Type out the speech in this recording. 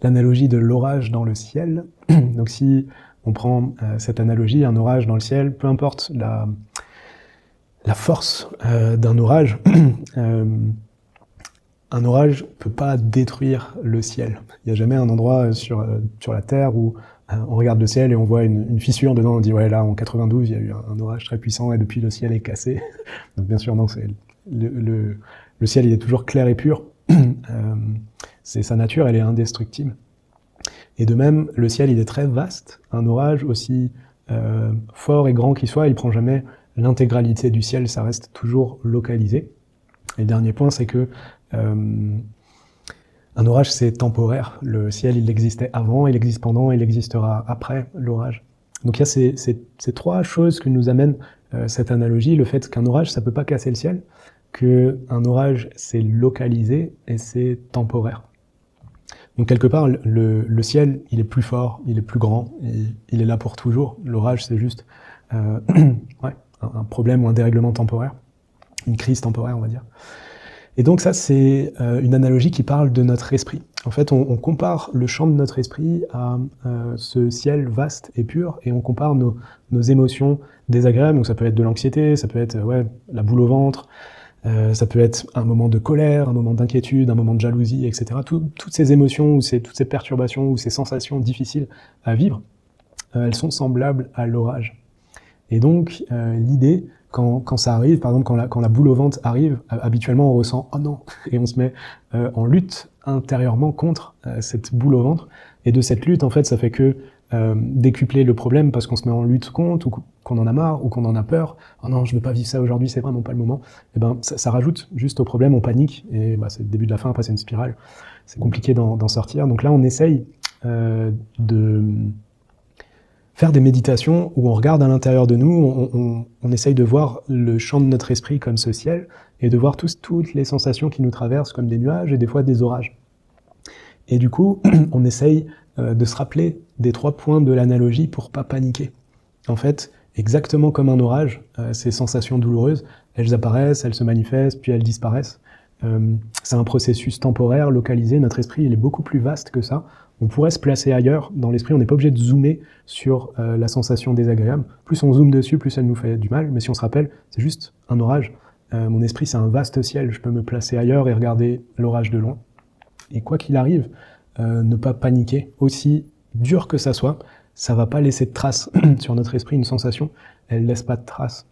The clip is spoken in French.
l'analogie de l'orage dans le ciel. Donc si on prend cette analogie, un orage dans le ciel, peu importe la force d'un orage, un orage ne peut pas détruire le ciel. Il n'y a jamais un endroit sur la Terre où on regarde le ciel et on voit une fissure dedans, on dit ouais là en 92 il y a eu un orage très puissant et depuis le ciel est cassé. Donc bien sûr non, c'est le ciel il est toujours clair et pur, c'est sa nature, elle est indestructible. Et de même le ciel il est très vaste, un orage aussi fort et grand qu'il soit, il prend jamais l'intégralité du ciel, ça reste toujours localisé. Et le dernier point c'est que un orage, c'est temporaire. Le ciel, il existait avant, il existe pendant, il existera après l'orage. Donc il y a ces trois choses que nous amène cette analogie. Le fait qu'un orage, ça peut pas casser le ciel, qu'un orage, c'est localisé et c'est temporaire. Donc quelque part, le ciel, il est plus fort, il est plus grand, il est là pour toujours. L'orage, c'est juste ouais, un problème ou un dérèglement temporaire, une crise temporaire, on va dire. Et donc ça, c'est une analogie qui parle de notre esprit. En fait, on compare le champ de notre esprit à ce ciel vaste et pur, et on compare nos émotions désagréables. Donc ça peut être de l'anxiété, ça peut être la boule au ventre, ça peut être un moment de colère, un moment d'inquiétude, un moment de jalousie, etc. Toutes ces émotions, ou toutes ces perturbations, ou ces sensations difficiles à vivre, elles sont semblables à l'orage. Et donc l'idée, quand ça arrive, par exemple quand la boule au ventre arrive, habituellement on ressent « oh non !» et on se met en lutte intérieurement contre cette boule au ventre. Et de cette lutte, en fait, ça fait que décupler le problème parce qu'on se met en lutte contre, ou qu'on en a marre, ou qu'on en a peur. « oh non, je veux pas vivre ça aujourd'hui, c'est vraiment pas le moment ». Et ben ça rajoute juste au problème, on panique, et c'est le début de la fin, après c'est une spirale. C'est compliqué d'en sortir. Donc là, on essaye de faire des méditations où on regarde à l'intérieur de nous, on essaye de voir le champ de notre esprit comme ce ciel, et de voir toutes les sensations qui nous traversent comme des nuages et des fois des orages. Et du coup, on essaye de se rappeler des 3 points de l'analogie pour pas paniquer. En fait, exactement comme un orage, ces sensations douloureuses, elles apparaissent, elles se manifestent, puis elles disparaissent. C'est un processus temporaire, localisé, notre esprit il est beaucoup plus vaste que ça. On pourrait se placer ailleurs dans l'esprit, on n'est pas obligé de zoomer sur la sensation désagréable. Plus on zoome dessus, plus elle nous fait du mal, mais si on se rappelle, c'est juste un orage. Mon esprit c'est un vaste ciel, je peux me placer ailleurs et regarder l'orage de loin. Et quoi qu'il arrive, ne pas paniquer, aussi dur que ça soit, ça va pas laisser de traces sur notre esprit, une sensation, elle laisse pas de traces.